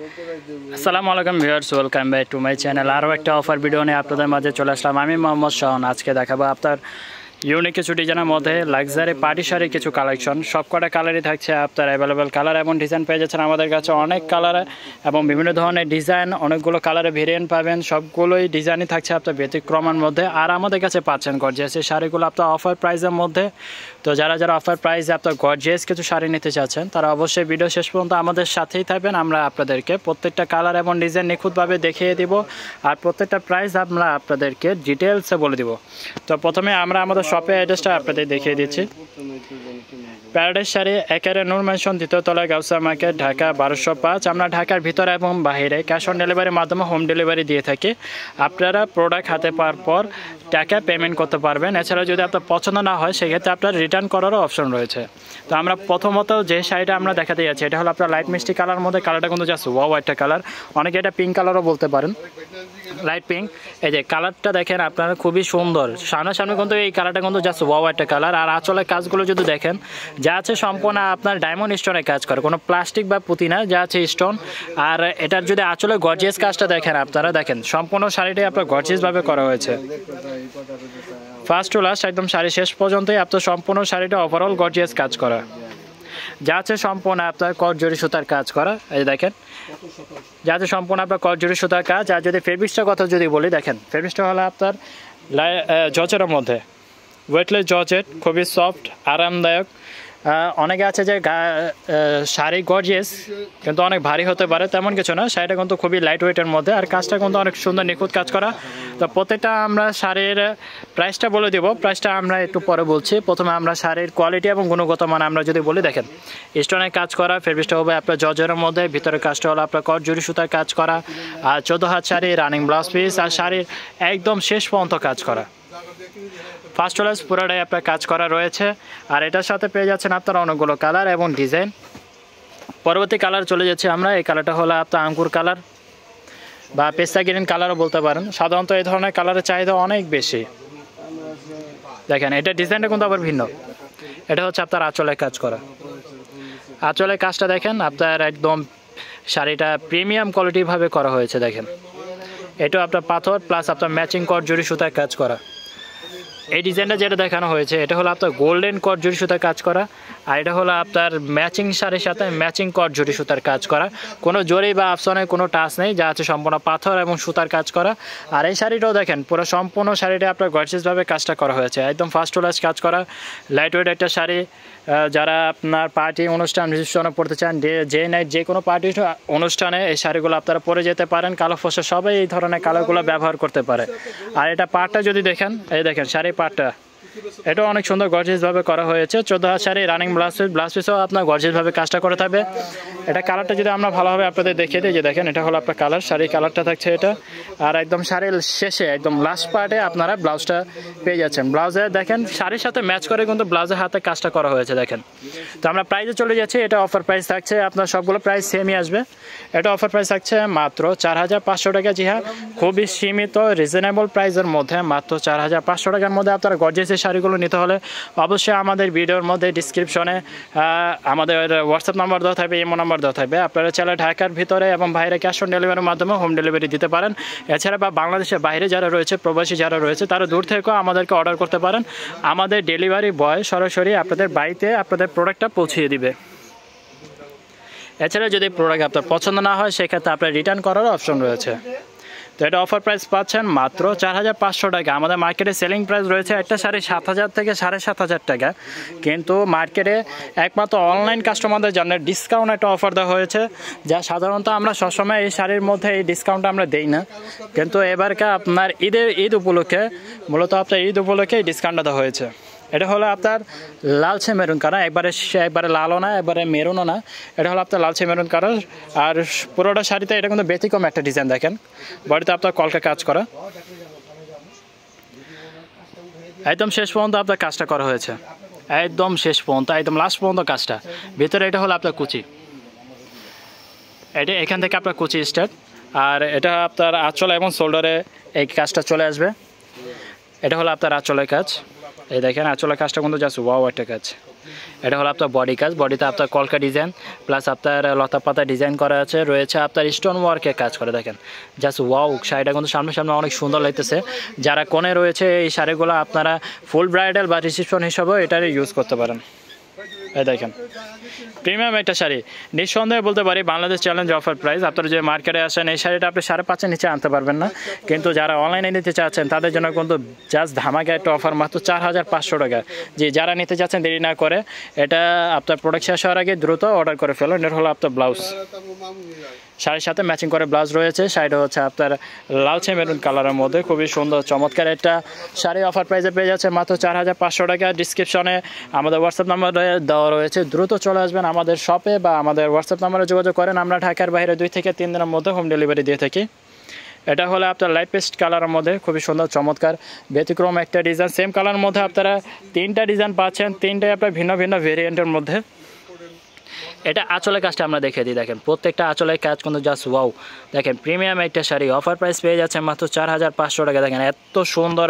আসসালামু আলাইকুম viewers, welcome back to my channel. আরও একটা অফার ভিডিও নিয়ে আপনাদের মাঝে চলে আসলাম। আমি মোহাম্মদ শাওন। আজকে দেখাবো আপনার ইউনিক কিছু ডিজাইনের মধ্যে লাক্সারি পার্টি শাড়ি কিছু কালেকশন। সব কটা কালারই থাকছে আপনার অ্যাভেলেবেল কালার এবং ডিজাইন পেয়ে যাচ্ছেন আমাদের কাছে অনেক কালার এবং বিভিন্ন ধরনের ডিজাইন, অনেকগুলো কালারে ভেরিয়েন্ট পাবেন। সবগুলোই ডিজাইনই থাকছে আপনার ব্যতিক্রমের মধ্যে। আর আমাদের কাছে পাচ্ছেন গর্জিয়াস এই শাড়িগুলো আপনার অফার প্রাইসের মধ্যে। তো যারা যারা অফার প্রাইসে আপনার গর্জিয়াস কিছু শাড়ি নিতে চাচ্ছেন তারা অবশ্যই ভিডিও শেষ পর্যন্ত আমাদের সাথেই থাকবেন। আমরা আপনাদেরকে প্রত্যেকটা কালার এবং ডিজাইন নিখুঁতভাবে দেখিয়ে দিব আর প্রত্যেকটা প্রাইস আমরা আপনাদেরকে ডিটেলসে বলে দিব। তো প্রথমে আমরা আমাদের শপের অ্যাড্রেসটা আপনাদের দেখিয়ে দিচ্ছি। প্যারাডাইস শাড়ি, একেবারে নূর ম্যানশন, দ্বিতীয় তলায়, গাউসিয়া মার্কেট, ঢাকা 1205। আমরা ঢাকার ভিতরে এবং বাইরে ক্যাশ অন ডেলিভারির মাধ্যমে হোম ডেলিভারি দিয়ে থাকি। আপনারা প্রোডাক্ট হাতে পাওয়ার পর টাকা পেমেন্ট করতে পারবেন। এছাড়া যদি আপনার পছন্দ না হয় সেক্ষেত্রে আপনার রিটার্ন করারও অপশন রয়েছে। তো আমরা প্রথমত যে শাড়িটা আমরা দেখাতে যাচ্ছি এটা হলো আপনার লাইট মিষ্টি কালার মধ্যে। কালারটা কিন্তু জাস্ট ওয়াও একটা কালার, অনেকে এটা পিঙ্ক কালারও বলতে পারেন, লাইট পিঙ্ক। এই যে কালারটা দেখেন আপনারা, খুবই সুন্দর। সামনাসামনি কিন্তু এই কালারটা কিন্তু জাস্ট ওয়াও একটা কালার। আর আঁচলের কাজগুলো যদি দেখেন যা আছে সম্পূর্ণ আপনার ডায়মন্ড স্টোনের কাজ করে, কোনো প্লাস্টিক বা পুঁতি না, যা আছে স্টোন। আর এটার যদি আঁচলে গর্জিয়াস কাজটা দেখেন আপনারা, দেখেন সম্পূর্ণ শাড়িটাই আপনার গর্জিয়াসভাবে করা হয়েছে। ফার্স্ট টু লাস্ট একদম শাড়ি শেষ পর্যন্তই আপনার সম্পূর্ণ শাড়িটা ওভারঅল গর্জিয়াস কাজ করা, যা আছে সম্পূর্ণ আপনার কটজরি সুতার কাজ করা। এই দেখেন যা আছে সম্পূর্ণ আপনার কটজরি সুতার কাজ। আর যদি ফেব্রিক্সটার কথা যদি বলি, দেখেন ফেব্রিক্সটা হলো আপনার জর্জেটের মধ্যে, ওয়েটলেস জর্জেট, খুবই সফট, আরামদায়ক। অনেকে আছে যে শাড়ি গর্জিয়াস কিন্তু অনেক ভারী হতে পারে, তেমন কিছু না। শাড়িটা কিন্তু খুবই লাইট ওয়েটের মধ্যে আর কাজটা কিন্তু অনেক সুন্দর নিখুঁত কাজ করা। তো প্রত্যেকটা আমরা শাড়ির প্রাইসটা বলে দেবো, প্রাইসটা আমরা একটু পরে বলছি। প্রথমে আমরা শাড়ির কোয়ালিটি এবং গুণগত মান আমরা যদি বলি, দেখেন স্টোনের কাজ করা, ফেব্রিক্সটা হবে আপনার জর্জেটের মধ্যে, ভিতরের কাজটা হলো আপনার কটজরি সুতার কাজ করা। আর 14 হাত শাড়ি, রানিং ব্লাউজ পিস, আর শাড়ির একদম শেষ পর্যন্ত কাজ করা। ফার্স্ট ক্লাস পুরোটাই আপনার কাজ করা রয়েছে। আর এটার সাথে পেয়ে যাচ্ছেন আপনার অনেকগুলো কালার এবং ডিজাইন। পরবর্তী কালার চলে যাচ্ছে আমরা। এই কালারটা হলো আপনার আঙ্গুর কালার বা পেস্তা গ্রিন কালারও বলতে পারেন। সাধারণত এই ধরনের কালারের চাহিদা অনেক বেশি। দেখেন এটা ডিজাইনটা কিন্তু আবার ভিন্ন। এটা হচ্ছে আপনার আঁচলের কাজ করা। আঁচলের কাজটা দেখেন আপনার একদম শাড়িটা প্রিমিয়াম কোয়ালিটিভাবে করা হয়েছে। দেখেন এটা আপনার পাথর প্লাস আপনার ম্যাচিং কটজরি সুতার কাজ করা। এই ডিজাইনটা যেটা দেখানো হয়েছে এটা হলো আপনার গোল্ডেন কটজরি সুতার কাজ করা। আর এটা হলো আপনার ম্যাচিং শাড়ির সাথে ম্যাচিং কটজরি সুতার কাজ করা। কোনো জরি বা আফসনের কোনো টাচ নেই, যা আছে সম্পূর্ণ পাথর এবং সুতার কাজ করা। আর এই শাড়িটাও দেখেন পুরো সম্পূর্ণ শাড়িটা আপনার গর্জিয়াসভাবে কাজটা করা হয়েছে, একদম ফার্স্ট ক্লাস কাজ করা, লাইট ওয়েট একটা শাড়ি। যারা আপনার পার্টি অনুষ্ঠান রিসেপশনে পড়তে চান, যে নাইট যে কোনো পার্টি অনুষ্ঠানে এই শাড়িগুলো আপনারা পরে যেতে পারেন। কালো ফসা সবাই এই ধরনের কালারগুলো ব্যবহার করতে পারে। আর এটা পাটটা যদি দেখেন, এই দেখেন শাড়ির পাটটা, এটাও অনেক সুন্দর গর্জিয়াসভাবে করা হয়েছে। 14 হাত শাড়ি, রানিং ব্লাউজ পিসও আপনার গর্জিয়াসভাবে কাজটা করে থাকবে। এটা কালারটা যদি আমরা ভালোভাবে আপনাদের দেখিয়ে দিই, যে দেখেন এটা হলো আপনার কালার, শাড়ির কালারটা থাকছে এটা। আর একদম শাড়ির শেষে একদম লাস্ট পার্টে আপনারা ব্লাউজটা পেয়ে যাচ্ছেন। ব্লাউজে দেখেন শাড়ির সাথে ম্যাচ করে কিন্তু ব্লাউজের হাতে কাজটা করা হয়েছে। দেখেন তো আমরা প্রাইসে চলে যাচ্ছি। এটা অফার প্রাইস থাকছে, আপনার সবগুলো প্রাইস সেমই আসবে। এটা অফার প্রাইস থাকছে মাত্র 4500 টাকা। জি হ্যাঁ, খুবই সীমিত রিজনেবল প্রাইসের মধ্যে মাত্র 4500 টাকার মধ্যে আপনারা গর্জিয়াস শাড়িগুলো নিতে হলে অবশ্যই আমাদের ভিডিওর মধ্যে ডিসক্রিপশনে আমাদের হোয়াটসঅ্যাপ নাম্বার দেওয়া থাকবে, ইমো নাম্বার দেওয়া থাকবে। আপনারা চাইলে ঢাকার ভিতরে এবং বাইরে ক্যাশ অন ডেলিভারির মাধ্যমে হোম ডেলিভারি দিতে পারেন। এছাড়া বা বাংলাদেশের বাইরে যারা রয়েছে, প্রবাসী যারা রয়েছে, তারা দূর থেকেও আমাদেরকে অর্ডার করতে পারেন। আমাদের ডেলিভারি বয় সরাসরি আপনাদের বাড়িতে আপনাদের প্রোডাক্টটা পৌঁছিয়ে দিবে। এছাড়া যদি প্রোডাক্ট আপনার পছন্দ না হয় সেক্ষেত্রে আপনার রিটার্ন করারও অপশন রয়েছে। তো এটা অফার প্রাইস পাচ্ছেন মাত্র 4500 টাকা। আমাদের মার্কেটে সেলিং প্রাইস রয়েছে একটা শাড়ি 7000 থেকে 7500 টাকা, কিন্তু মার্কেটে একমাত্র অনলাইন কাস্টমারদের জন্য ডিসকাউন্ট একটা অফার দেওয়া হয়েছে, যা সাধারণত আমরা সবসময় এই শাড়ির মধ্যে এই ডিসকাউন্টটা আমরা দেই না। কিন্তু এবারকে আপনার ঈদ উপলক্ষে, মূলত আপনার ঈদ উপলক্ষে এই ডিসকাউন্টটা দেওয়া হয়েছে। এটা হলো আপনার লালচে মেরুন কালার, একবারে লালও না, একবারে মেরুনও না, এটা হলো আপনার লালচে মেরুন কালার। আর পুরোটা শাড়িতে এটা কিন্তু ব্যতিক্রম একটা ডিজাইন। দেখেন বডিতে আপনার কলকা কাজ করা, একদম শেষ পর্যন্ত আপনার কাজটা করা হয়েছে, একদম শেষ পর্যন্ত, একদম লাস্ট পর্যন্ত কাজটা। ভিতরে এটা হলো আপনার কুচি, এটা এখান থেকে আপনার কুচি স্টার্ট। আর এটা আপনার আঁচল এবং শোল্ডারে এই কাজটা চলে আসবে। এটা হলো আপনার আঁচলের কাজ। এই দেখেন আঁচলের কাজটা কিন্তু জাস্ট ওয়াও একটা কাজ। এটা হলো আপনার বডি কাজ, বডিতে আপনার কলকা ডিজাইন প্লাস আপনার লতা পাতা ডিজাইন করা আছে, রয়েছে আপনার স্টোন ওয়ার্কের কাজ করে দেখেন জাস্ট ওয়াও। শাড়িটা কিন্তু সামনে সামনে অনেক সুন্দর লাগতেছে। যারা কোণে রয়েছে এই শাড়িগুলো আপনারা ফুল ব্রাইডাল বা রিসেপশন হিসাবেও এটার ইউজ করতে পারেন। এই দেখেন প্রিমিয়াম একটা শাড়ি, নিঃসন্দেহে বলতে পারি বাংলাদেশ চ্যালেঞ্জ অফার প্রাইস। আপনারা যে মার্কেটে আসেন এই শাড়িটা আপনি 5.5-এর নিচে আনতে পারবেন না, কিন্তু যারা অনলাইনে নিতে চাচ্ছেন তাদের জন্য কিন্তু জাস্ট ধামাকা একটা অফার, মাত্র 4,500 টাকা। যে যারা নিতে চাচ্ছেন দেরি না করে এটা আপনার প্রোডাক্ট শেষ হওয়ার আগে দ্রুত অর্ডার করে ফেলুন। এটা হলো আপনার ব্লাউজ, শাড়ির সাথে ম্যাচিং করে ব্লাউজ রয়েছে। শাড়িটা হচ্ছে আপনার লালচে মেরুন কালারের মধ্যে, খুবই সুন্দর চমৎকার একটা শাড়ি অফার প্রাইসে পেয়ে যাচ্ছে মাত্র 4,500 টাকা। ডিসক্রিপশনে আমাদের হোয়াটসঅ্যাপ নাম্বার দেওয়া রয়েছে, দ্রুত চলে আসবেন আমাদের শপে বা আমাদের হোয়াটসঅ্যাপ নাম্বারে যোগাযোগ করেন। আমরা ঢাকার বাইরে 2 থেকে 3 দিনের মধ্যে হোম ডেলিভারি দিয়ে থাকি। এটা হলো আপনার লাইট পেস্ট কালারের মধ্যে খুবই সুন্দর চমৎকার ব্যতিক্রম একটা ডিজাইন। সেম কালারের মধ্যে আপনারা 3টা ডিজাইন পাচ্ছেন, 3টাই আপনার ভিন্ন ভিন্ন ভেরিয়েন্টের মধ্যে। এটা আঁচলের কাজটা আমরা দেখে দিই, দেখেন প্রত্যেকটা আঁচলের কাজ কিন্তু জাস্ট ওয়াও। দেখেন প্রিমিয়াম একটা শাড়ি অফার প্রাইস পেয়ে যাচ্ছে মাত্র 4,500 টাকা। দেখেন এত সুন্দর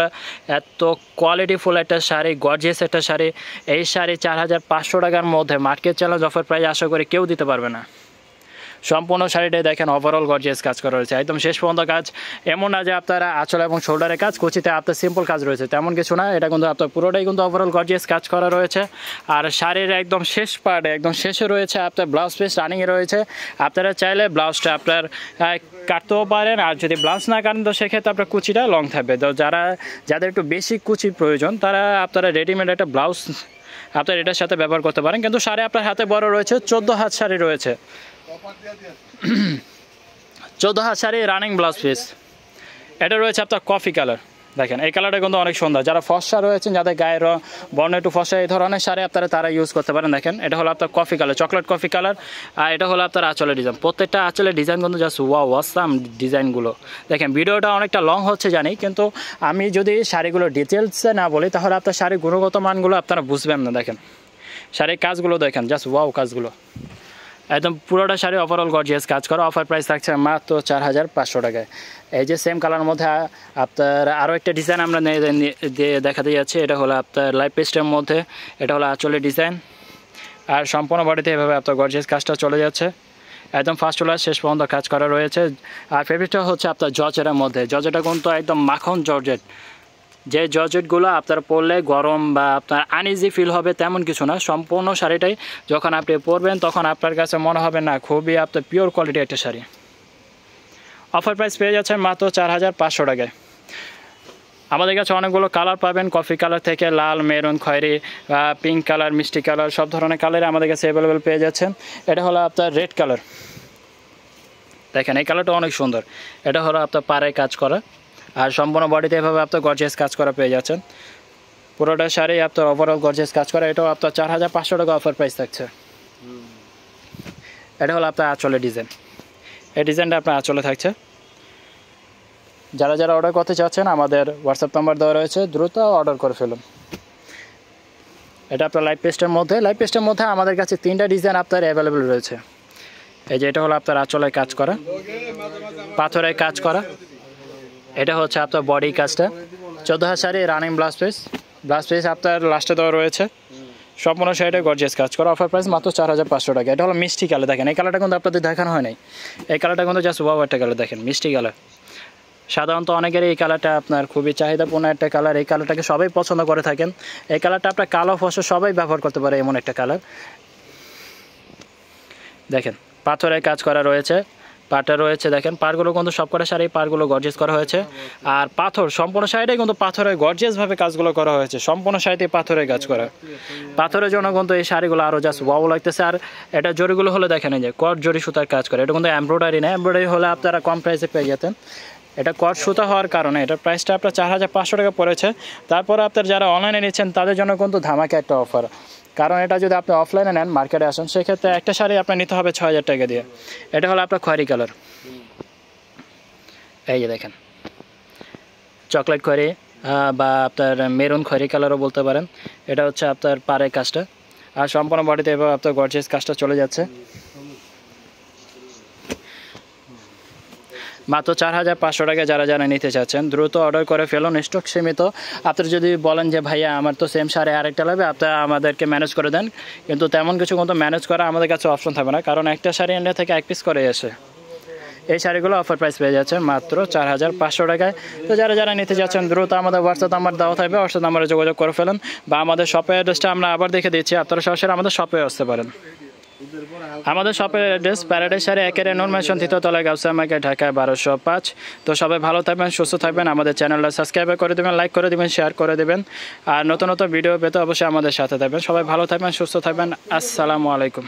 এত কোয়ালিটিফুল একটা শাড়ি, গর্জিয়াস একটা শাড়ি। এই শাড়ি 4,500 টাকার মধ্যে মার্কেট চ্যালেঞ্জ অফার প্রাইস আশা করি কেউ দিতে পারবে না। সম্পূর্ণ শাড়িটাই দেখেন ওভারঅল গর্জিয়াস কাজ করা রয়েছে, একদম শেষ পর্যন্ত কাজ। এমন না যে আপনারা আঁচল এবং শোল্ডারের কাজ, কুচিতে আপনার সিম্পল কাজ রয়েছে তেমন কিছু না। এটা কিন্তু আপনার পুরোটাই কিন্তু ওভারঅল গর্জিয়াস কাজ করা রয়েছে। আর শাড়ির একদম শেষ পার্টে একদম শেষে রয়েছে আপনার ব্লাউজ পিস রানিংয়ে রয়েছে। আপনারা চাইলে ব্লাউজটা আপনার কাটতেও পারেন, আর যদি ব্লাউজ না কাটেন তো সেক্ষেত্রে আপনার কুচিটা লং থাকবে। তো যাদের একটু বেশি কুচির প্রয়োজন তারা আপনারা রেডিমেড একটা ব্লাউজ আপনার এটার সাথে ব্যবহার করতে পারেন। কিন্তু শাড়ি আপনার হাতে বড় রয়েছে, 14 হাত শাড়ি রয়েছে, 14 হাত শাড়ি রানিং ব্লাউজ পিস। এটা রয়েছে আপনার কফি কালার, দেখেন এই কালারটা কিন্তু অনেক সুন্দর। যারা ফর্সা রয়েছেন, যাদের গায়ের বর্ণ একটু ফর্সা, এই ধরনের শাড়ি আপনারা তারা ইউজ করতে পারেন। দেখেন এটা হলো আপনার coffee colour, chocolate coffee colour. আর এটা হলো আপনার আঁচলের ডিজাইন, প্রত্যেকটা আঁচলের ডিজাইন কিন্তু জাস্ট ওয়াও অসাম ডিজাইনগুলো। দেখেন ভিডিওটা অনেকটা লং হচ্ছে জানি, কিন্তু আমি যদি শাড়িগুলো ডিটেলসে না বলি তাহলে আপনার শাড়ির গুণগত মানগুলো আপনারা বুঝবেন না। দেখেন শাড়ির কাজগুলো দেখেন জাস্ট ওয়াও কাজগুলো, একদম পুরোটা শাড়ি ওভারঅল গর্জিয়াস কাজ করা। অফার প্রাইস থাকছে মাত্র 4,500 টাকায়। এই যে সেম কালারের মধ্যে আপনার আরও একটা ডিজাইন আমরা দেখাতে যাচ্ছি। এটা হলো আপনার লাইট পেস্টের মধ্যে, এটা হলো আঁচলের ডিজাইন। আর সম্পূর্ণ বডিতে এভাবে আপনার গর্জিয়াস কাজটা চলে যাচ্ছে, একদম ফার্স্ট টু লাস্ট শেষ পর্যন্ত কাজ করা রয়েছে। আর ফেব্রিকটা হচ্ছে আপনার জর্জেটের মধ্যে, জর্জেটটা কিন্তু একদম মাখন জর্জেট। যে জর্জেটগুলো আপনার পরলে গরম বা আপনার আনইজি ফিল হবে তেমন কিছু না। সম্পূর্ণ শাড়িটাই যখন আপনি পরবেন তখন আপনার কাছে মনে হবে না খুবই আপনার পিওর কোয়ালিটি একটা শাড়ি। অফার প্রাইস পেয়ে যাচ্ছেন মাত্র 4,500 টাকায়। আমাদের কাছে অনেকগুলো কালার পাবেন, কফি কালার থেকে লাল, মেরুন, খয়েরি, পিঙ্ক কালার, মিষ্টি কালার, সব ধরনের কালারে আমাদের কাছে অ্যাভেলেবেল পেয়ে যাচ্ছেন। এটা হলো আপনার রেড কালার, দেখেন এই কালারটা অনেক সুন্দর। এটা হলো আপনার পাড়ে কাজ করা, আর সম্পূর্ণ বডিতে এভাবে আপনার গর্জিয়াস কাজ করা পেয়ে যাচ্ছেন। পুরোটা শাড়ি আপনার ওভারঅল গর্জিয়াস কাজ করা। এটাও আপনার 4,500 টাকা অফার প্রাইস থাকছে। এটা হলো আপনার আঁচলের ডিজাইন, এই ডিজাইনটা আপনার আঁচলে থাকছে। যারা যারা অর্ডার করতে চাচ্ছেন আমাদের হোয়াটসঅ্যাপ নাম্বার দেওয়া রয়েছে, দ্রুত অর্ডার করে ফেলুন। এটা আপনার লাইট পেস্টের মধ্যে, লাইট পেস্টের মধ্যে আমাদের কাছে 3টা ডিজাইন আপনার অ্যাভেলেবেল রয়েছে। এই যে এটা হলো আপনার আঁচলের কাজ করা, পাথরের কাজ করা। এটা হচ্ছে আপনার বডি কাজটা, 14 হাত শাড়ি রানিং ব্লাউজ পিস আপনার লাস্টে দেওয়া রয়েছে। সম্পূর্ণ শাড়িটা গর্জিয়াস কাজ করা। অফার প্রাইস মাত্র 4,500 টাকা। এটা হলো মিষ্টি কালার, দেখেন এই কালারটা কিন্তু আপনাদের দেখানো হয় নাই। এই কালারটা কিন্তু জাস্ট ওয়াও একটা কালার, দেখেন মিষ্টি কালার। সাধারণত অনেকের এই কালারটা আপনার খুবই চাহিদাপূর্ণ একটা কালার, এই কালারটাকে সবাই পছন্দ করে থাকেন। এই কালারটা আপনার কালো ফসল সবাই ব্যবহার করতে পারে এমন একটা কালার। দেখেন পাথরের কাজ করা রয়েছে, পাটা রয়েছে, দেখেন পাড়গুলো কিন্তু সবকটা শাড়ি পাড়গুলো গর্জিয়াস করা হয়েছে। আর পাথর সম্পূর্ণ শাড়িটাই কিন্তু পাথরের গর্জিয়াসভাবে কাজগুলো করা হয়েছে, সম্পূর্ণ শাড়িতে পাথরের কাজ করা। পাথরের জন্য কিন্তু এই শাড়িগুলো আরও জাস্ট ওয়াও লাগতেছে। আর এটা জরিগুলো হলে দেখেন এই যে কট জরি সুতার কাজ করে, এটা কিন্তু এমব্রয়ডারি না, এমব্রয়ডারি হলে আপনারা কম প্রাইসে পেয়ে যেতেন। এটা কট সুতা হওয়ার কারণে এটার প্রাইসটা আপনার 4,500 টাকা পড়েছে। তারপর আপনার যারা অনলাইনে নিচ্ছেন তাদের জন্য কিন্তু ধামাকা একটা অফার, কারণ এটা যদি আপনি অফলাইনে নেন মার্কেটে আসেন সেক্ষেত্রে একটা শাড়ি আপনার নিতে হবে 6,000 টাকা দিয়ে। এটা হলো আপনার খয়েরি কালার, এই যে দেখেন চকলেট খয়েরি বা আপনার মেরুন খয়েরি কালারও বলতে পারেন। এটা হচ্ছে আপনার পাড়ের কাজটা, আর সম্পূর্ণ বডিতে এবার আপনার গর্জিয়াস কাজটা চলে যাচ্ছে। মাত্র 4500 টাকায় যারা যারা নিতে চাচ্ছেন দ্রুত অর্ডার করে ফেলুন, স্টক সীমিত। আপনি যদি বলেন যে ভাইয়া আমার তো সেম শাড়ি আরেকটা লাগবে, আপনারা আমাদেরকে ম্যানেজ করে দেন, কিন্তু তেমন কিছু কিন্তু ম্যানেজ করা আমাদের কাছে অপশন থাকবে না, কারণ একটা শাড়ি ইন্ডিয়া থেকে 1 পিস করে আসে। এই শাড়িগুলো অফার প্রাইস পেয়ে যাচ্ছেন মাত্র 4500 টাকায়। তো যারা যারা নিতে যাচ্ছেন দ্রুত আমাদের হোয়াটসঅ্যাপ নাম্বার দেওয়া থাকবে, হোয়াটসঅ্যাপ নাম্বারে যোগাযোগ করে ফেলুন, বা আমাদের শপের অ্যাড্রেসটা আমরা আবার দেখে দিচ্ছি, আপনারা সরাসরি আমাদের শপে আসতে পারেন। আমাদের শপের অ্যাড্রেস প্যারাডাইস শাড়ি 1 নূর ম্যানশন, 3য় তলায়, গাউসিয়া মার্কেট, ঢাকা 1205। তো সবাই ভালো থাকবেন, সুস্থ থাকবেন, আমাদের চ্যানেলটা সাবস্ক্রাইব করে দেবেন, লাইক করে দেবেন, শেয়ার করে দেবেন, আর নতুন নতুন ভিডিও পেতে অবশ্যই আমাদের সাথে থাকবেন। সবাই ভালো থাকবেন, সুস্থ থাকবেন, আসসালামু আলাইকুম।